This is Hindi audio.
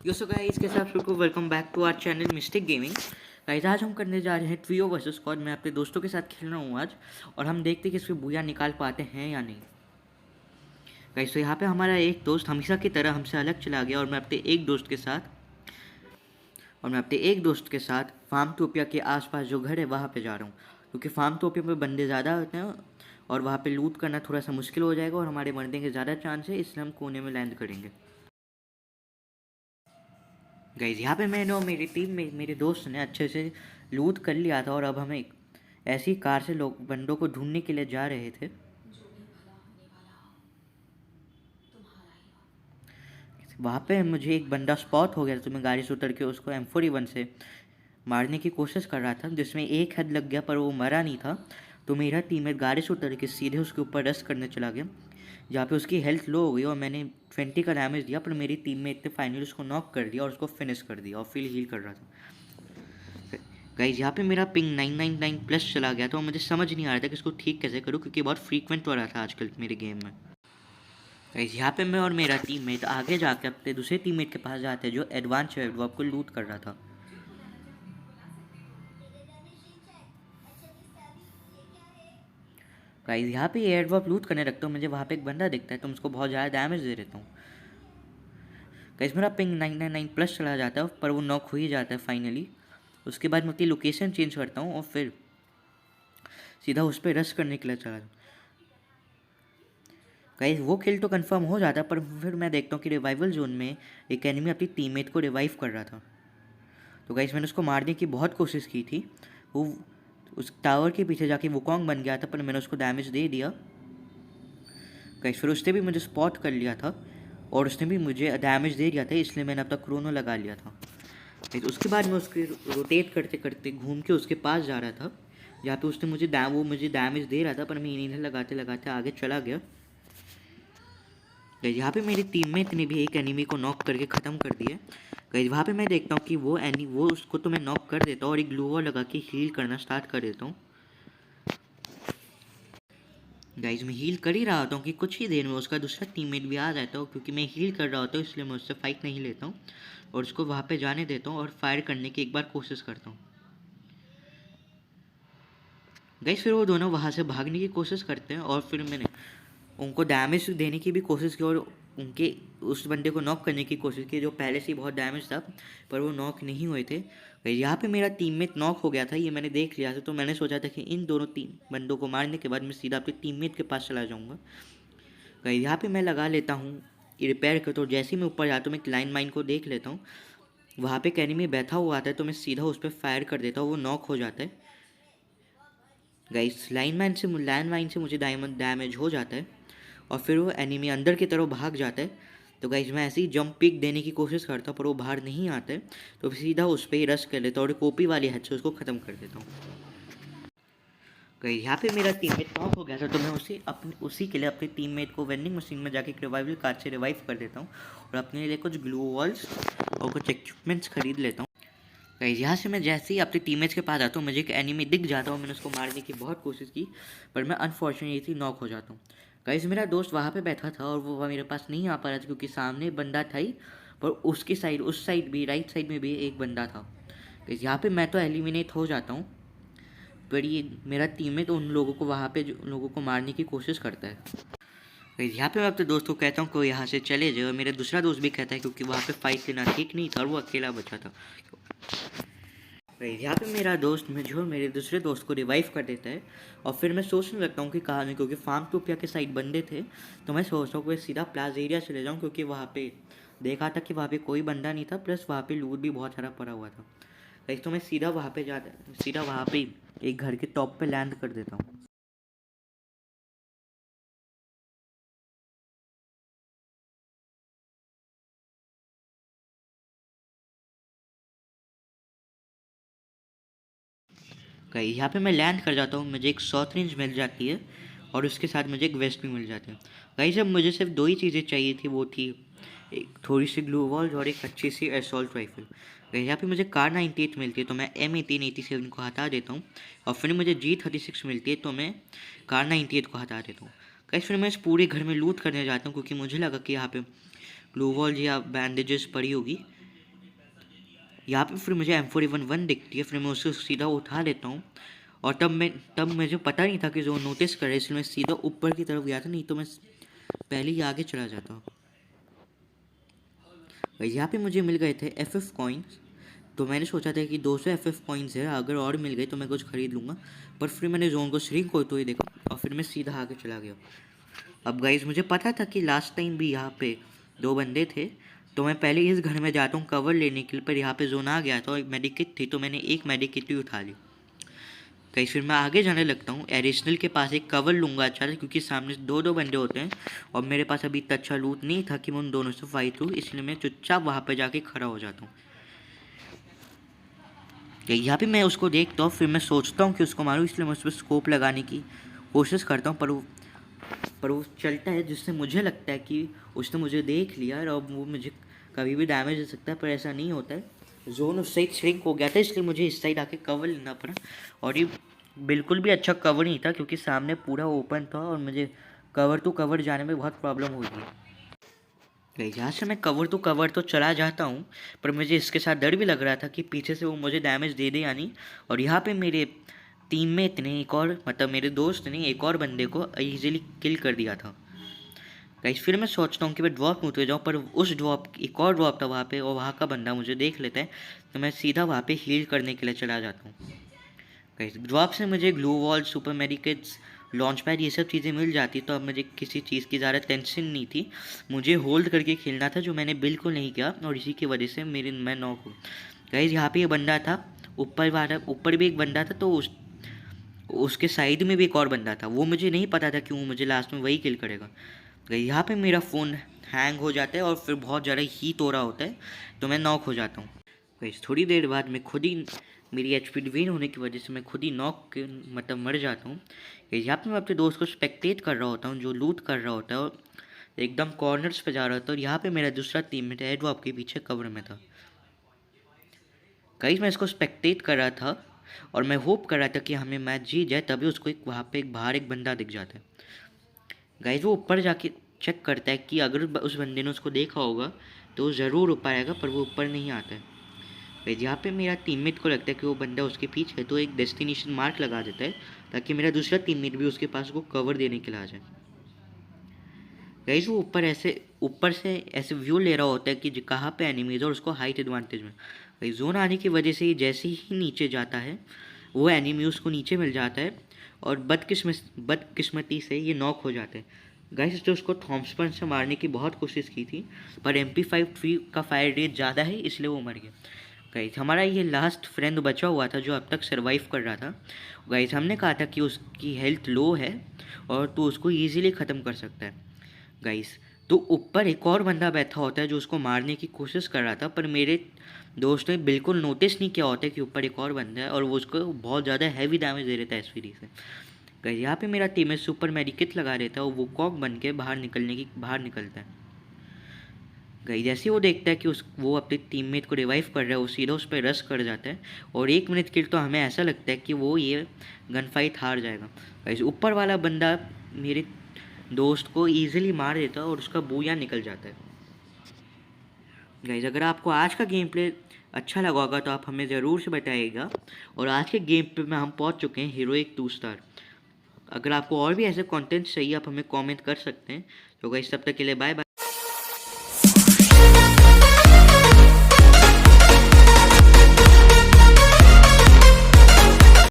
यो सो गाइस कैसे आप सबको welcome back to our channel mistake gaming. Guys आज हम करने जा रहे हैं ट्रियो वर्सेस स्क्वाड। मैं अपने दोस्तों के साथ खेल रहा हूँ आज, और हम देखते हैं कि इसमें बुया निकाल पाते हैं या नहीं। गाइस तो यहाँ पे हमारा एक दोस्त हमेशा की तरह हमसे अलग चला गया, और मैं अपने एक दोस्त के साथ फार्म टोपिया के आसपास जो घर है वहाँ पे जा रहा हूँ, क्योंकि फार्म टोपिया में बंदे ज़्यादा होते हैं और वहाँ पे लूट करना थोड़ा सा मुश्किल हो जाएगा और हमारे मरने के ज़्यादा चांस है, इसलिए हम कोने में लैंड करेंगे। गाइज यहाँ पे मैंने और मेरी टीम में मेरे दोस्त ने अच्छे से लूट कर लिया था, और अब हम एक ऐसी कार से लोग बंदों को ढूंढने के लिए जा रहे थे। वहाँ पे मुझे एक बंदा स्पॉट हो गया था, तो मैं गाड़ी से उतर के उसको M41 से मारने की कोशिश कर रहा था, जिसमें एक हेड लग गया पर वो मरा नहीं था। तो मेरा टीममेट गाड़ी से उतर के सीधे उसके ऊपर रश करने चला गया, जहाँ पे उसकी हेल्थ लो हो गई और मैंने 20 का डैमेज दिया, पर मेरी टीममेट ने फाइनली उसको नॉक कर दिया और उसको फिनिश कर दिया, और फिर हील कर रहा था। गाइज यहाँ पे मेरा पिंग 999 प्लस चला गया था और मुझे समझ नहीं आ रहा था कि इसको ठीक कैसे करूँ, क्योंकि बहुत फ्रीक्वेंट हो रहा था आजकल मेरे गेम में। गाइज यहाँ पे मैं और मेरा टीममेट आगे जाके अपने दूसरे टीममेट के पास जाते हैं जो एडवांस वेब को लूट कर रहा था। गाइज यहाँ पे एयर ड्रॉप लूट करने रखता हूँ, मुझे वहाँ पे एक बंदा दिखता है तो मैं उसको बहुत ज़्यादा डैमेज दे देता हूँ। गाइज मेरा पिंग 999 प्लस चला जाता है, पर वो नॉक हो ही जाता है फाइनली। उसके बाद मैं अपनी लोकेशन चेंज करता हूँ और फिर सीधा उस पर रश करने के लिए चला जाऊँ। गाइज वो किल तो कंफर्म हो जाता है, पर फिर मैं देखता हूँ कि रिवाइवल जोन में एक एनिमी अपनी टीममेट को रिवाइव कर रहा था। तो गाइज मैंने उसको मारने की बहुत कोशिश की थी। वो उस टावर के पीछे जाके वुकोंग बन गया था, पर मैंने उसको डैमेज दे दिया। गाइस फिर उसने भी मुझे स्पॉट कर लिया था और उसने भी मुझे डैमेज दे दिया था, इसलिए मैंने अपना क्रोनो लगा लिया था। गाइस उसके बाद मैं उसके रोटेट करते करते घूम के उसके पास जा रहा था, जहाँ पे उसने मुझे डैमेज दे रहा था, पर मैं इन्हें लगाते लगाते आगे चला गया। गाइस यहाँ पे मेरे टीममेट ने भी एक एनिमी को नॉक करके ख़त्म कर दिया। गाइस वहाँ पे मैं देखता हूँ कि वो उसको तो मैं नॉक कर देता हूँ और एक ग्लू वॉल लगा के हील करना स्टार्ट कर देता हूँ। गाइज मैं हील कर ही रहा होता हूँ कि कुछ ही देर में उसका दूसरा टीममेट भी आ जाता हूँ, क्योंकि मैं हील कर रहा होता हूँ, इसलिए मैं उससे फाइट नहीं लेता हूँ और उसको वहाँ पे जाने देता हूँ और फायर करने की एक बार कोशिश करता हूँ। गाइज फिर वो दोनों वहाँ से भागने की कोशिश करते हैं और फिर मैंने उनको डैमेज देने की भी कोशिश की और उनके उस बंदे को नॉक करने की कोशिश की जो पहले से ही बहुत डैमेज था, पर वो नॉक नहीं हुए थे। यहाँ पे मेरा टीममेट नॉक हो गया था, ये मैंने देख लिया था, तो मैंने सोचा था कि इन दोनों तीन बंदों को मारने के बाद मैं सीधा अपने टीममेट के पास चला जाऊँगा। गाइस यहाँ पे मैं लगा लेता हूँ रिपेयर कर, तो जैसे ही मैं ऊपर जाता हूँ मैं एक लाइन माइन को देख लेता हूँ, वहाँ पे एक एनिमी बैठा हुआ आता है, तो मैं सीधा उस पर फायर कर देता हूँ, वो नॉक हो जाता है। गाइस लैंड माइन से मुझे डायमंड डैमेज हो जाता है और फिर वो एनिमी अंदर की तरफ भाग जाता है। तो गाइस मैं ऐसे ही जंप पिक देने की कोशिश करता हूँ, पर वो बाहर नहीं आता है, तो सीधा उस पर ही रश कर लेता हूँ और कॉपी वाली हेड से उसको ख़त्म कर देता हूँ। गाइस यहाँ पे मेरा टीममेट नॉक हो गया था, तो मैं उसी के लिए अपने टीममेट को वेंडिंग मशीन में जाके रिवाइवल कार्ड से रिवाइव कर देता हूँ और अपने लिए कुछ ग्लू वॉल्स और कुछ इक्विपमेंट्स खरीद लेता हूँ। गाइस यहाँ से मैं जैसे ही अपने टीममेट्स के पास आता हूँ, मुझे एक एनिमी दिख जाता हूँ, मैंने उसको मारने की बहुत कोशिश की, पर मैं अनफॉर्चुनेटली नॉक हो जाता हूँ। गाइस मेरा दोस्त वहाँ पे बैठा था और वो मेरे पास नहीं आ पा रहा था, क्योंकि सामने बंदा था ही, पर उसकी साइड उस साइड भी राइट साइड में भी एक बंदा था। गाइस यहाँ पे मैं तो एलिमिनेट हो जाता हूँ, पर ये मेरा टीममेट उन लोगों को वहाँ पे जो लोगों को मारने की कोशिश करता है। गाइस यहाँ पे मैं अपने दोस्त को कहता हूँ कि यहाँ से चले जाओ, और मेरा दूसरा दोस्त भी कहता है, क्योंकि वहाँ पे फाइट लेना ठीक नहीं था और वो अकेला बचा था। यहाँ पे मेरा दोस्त मुझे और मेरे दूसरे दोस्त को रिवाइव कर देता है, और फिर मैं सोचने लगता हूँ कि कहाँ में, क्योंकि फार्म टोपिया के साइड बंदे थे, तो मैं सोचता हूँ कि सीधा प्लाज एरिया चले जाऊँ, क्योंकि वहाँ पे देखा था कि वहाँ पे कोई बंदा नहीं था, प्लस वहाँ पे लूट भी बहुत सारा पड़ा हुआ था। तो मैं सीधा वहाँ पे एक घर के टॉप पे लैंड कर देता हूँ। यहाँ पे मैं लैंड कर जाता हूँ, मुझे एक शॉर्ट रेंज मिल जाती है और उसके साथ मुझे एक वेस्ट भी मिल जाती है। गाइस अब मुझे सिर्फ दो ही चीज़ें चाहिए थी, वो थी एक थोड़ी सी ग्लू वॉल्स और एक अच्छी सी असॉल्ट राइफल। यहाँ पे मुझे कार 98 मिलती है, तो मैं M1887 को हटा देता हूँ, और फिर मुझे G36 मिलती है, तो मैं कार 98 को हटा देता हूँ। गाइस फिर मैं इस पूरे घर में लूट करने जाता हूँ, क्योंकि मुझे लगा कि यहाँ पे ग्लू वॉल्स या बैंडेजेस पड़ी होगी, यहाँ पे फिर मुझे M4A11 दिखती है, फिर मैं उसको सीधा उठा लेता हूँ। और तब मुझे पता नहीं था कि जो नोटिस करे, इसलिए मैं सीधा ऊपर की तरफ गया था, नहीं तो मैं पहले ही आगे चला जाता। यहाँ पे मुझे मिल गए थे FF कॉइन्स, तो मैंने सोचा था कि 200 FF कॉइन्स है, अगर और मिल गए तो मैं कुछ खरीद लूँगा। पर फिर मैंने जोन को श्रिंक होते हुए देखा और फिर मैं सीधा आगे चला गया। अब गाइस मुझे पता था कि लास्ट टाइम भी यहाँ पे 2 बंदे थे, तो मैं पहले इस घर में जाता हूँ कवर लेने के लिए, पर यहाँ पे जोन आ गया था और एक मेडिकिट थी, तो मैंने एक मेडिकिट ही उठा ली। गाइस फिर मैं आगे जाने लगता हूँ, एडिशनल के पास एक कवर लूँगा अच्छा, क्योंकि सामने 2 बंदे होते हैं और मेरे पास अभी इतना अच्छा लूट नहीं था कि मैं उन दोनों से फाइट लूँ, इसलिए मैं चुपचाप वहाँ पर जाके खड़ा हो जाता हूँ। यहाँ पे मैं उसको देखता हूँ, फिर मैं सोचता हूँ कि उसको मारूँ, इसलिए मैं उस पर स्कोप लगाने की कोशिश करता हूँ, पर वो चलता है, जिससे मुझे लगता है कि उसने मुझे देख लिया और अब वो मुझे कभी भी डैमेज दे सकता है, पर ऐसा नहीं होता है। जोन उस साइड श्रिंक हो गया था, इसलिए मुझे इस साइड आके कवर लेना पड़ा, और ये बिल्कुल भी अच्छा कवर नहीं था क्योंकि सामने पूरा ओपन था और मुझे कवर टू कवर जाने में बहुत प्रॉब्लम होगी। यहाँ से मैं कवर टू कवर तो चला जाता हूँ, पर मुझे इसके साथ डर भी लग रहा था कि पीछे से वो मुझे डैमेज दे दे या नहीं। और यहाँ पे मेरे टीममेट ने एक और, मतलब मेरे दोस्त ने एक और बंदे को इजीली किल कर दिया था। गाइस फिर मैं सोचता हूँ कि मैं ड्रॉप में उतर जाऊँ, पर उस ड्रॉप एक और ड्रॉप था वहाँ पे और वहाँ का बंदा मुझे देख लेता है, तो मैं सीधा वहाँ पे हील करने के लिए चला जाता हूँ। गाइस ड्रॉप से मुझे glue wall, super medicates, launch pad ये सब चीज़ें मिल जाती, तो अब मुझे किसी चीज़ की ज़्यादा टेंशन नहीं थी। मुझे होल्ड करके खेलना था, जो मैंने बिल्कुल नहीं किया और इसी की वजह से मैं नॉक हूँ। गाइस यहाँ पे ये बंदा था, ऊपर भी एक बंदा था, तो उसके साइड में भी एक और बंदा था। वो मुझे नहीं पता था कि वो मुझे लास्ट में वही किल करेगा। यहाँ पे मेरा फ़ोन हैंग हो जाता है और फिर बहुत ज़्यादा हीट हो रहा होता है, तो मैं नॉक हो जाता हूँ। गाइस थोड़ी देर बाद मैं खुद ही, मेरी HP ड्रेन होने की वजह से मैं खुद ही मतलब मर जाता हूँ। यहाँ पे मैं अपने दोस्त को स्पेक्टेट कर रहा होता हूँ, जो लूट कर रहा होता है और एकदम कॉर्नर्स पे जा रहा होता है, और यहाँ पे मेरा दूसरा टीममेट है जो आपके पीछे कवर में था। गाइस मैं इसको स्पेक्टेट कर रहा था और मैं होप कर रहा था कि हमें मैच जीत जाए, तभी उसको वहाँ पे बाहर एक बंदा दिख जाता है। गाइस वो ऊपर जाके चेक करता है कि अगर उस बंदे ने उसको देखा होगा तो वो ज़रूर ऊपर आएगा, पर वो ऊपर नहीं आता है। गाइस यहाँ पे मेरा टीममेट को लगता है कि वो बंदा उसके पीछे है, तो एक डेस्टिनेशन मार्क लगा देता है ताकि मेरा दूसरा टीममेट भी उसके पास को कवर देने के लिए आ जाए। गाइस वो ऊपर से ऐसे व्यू ले रहा होता है कि कहाँ पे एनिमीज और उसको हाइट एडवांटेज में। गाइस जोन आने की वजह से जैसे ही नीचे जाता है वो एनिमी उसको नीचे मिल जाता है और बदकिस्मती से ये नॉक हो जाते हैं। गाइस जो उसको थॉम्सन से मारने की बहुत कोशिश की थी, पर MP53 का फायर रेट ज़्यादा है, इसलिए वो मर गया। गाइस हमारा ये लास्ट फ्रेंड बचा हुआ था जो अब तक सर्वाइव कर रहा था। गाइस हमने कहा था कि उसकी हेल्थ लो है और तो उसको ईजिली ख़त्म कर सकता है। गाइस तो ऊपर एक और बंदा बैठा होता है जो उसको मारने की कोशिश कर रहा था, पर मेरे दोस्त ने बिल्कुल नोटिस नहीं किया होता है कि ऊपर एक और बंदा है और वो उसको बहुत ज़्यादा हैवी डैमेज दे रहता है SVD से। गाइस यहाँ पे मेरा टीम में सुपर मेडिकेट लगा रहता है और वो कॉक बन के बाहर निकलता है। गाइस जैसे ही वो देखता है कि वो अपने टीममेट को रिवाइव कर रहा है, वो सीधा उस पर रश कर जाता है और 1 मिनट के लिए तो हमें ऐसा लगता है कि वो ये गन फाइट हार जाएगा। गाइस ऊपर वाला बंदा मेरे दोस्त को ईजिली मार देता है और उसका बूया निकल जाता है। गाइस अगर आपको आज का गेम प्ले अच्छा लगा होगा तो आप हमें ज़रूर से बताइएगा। और आज के गेम पे में हम पहुंच चुके हैं हीरोइक 2 स्टार। अगर आपको और भी ऐसे कंटेंट चाहिए आप हमें कमेंट कर सकते हैं। तो गाइस तब तक के लिए बाय बाय।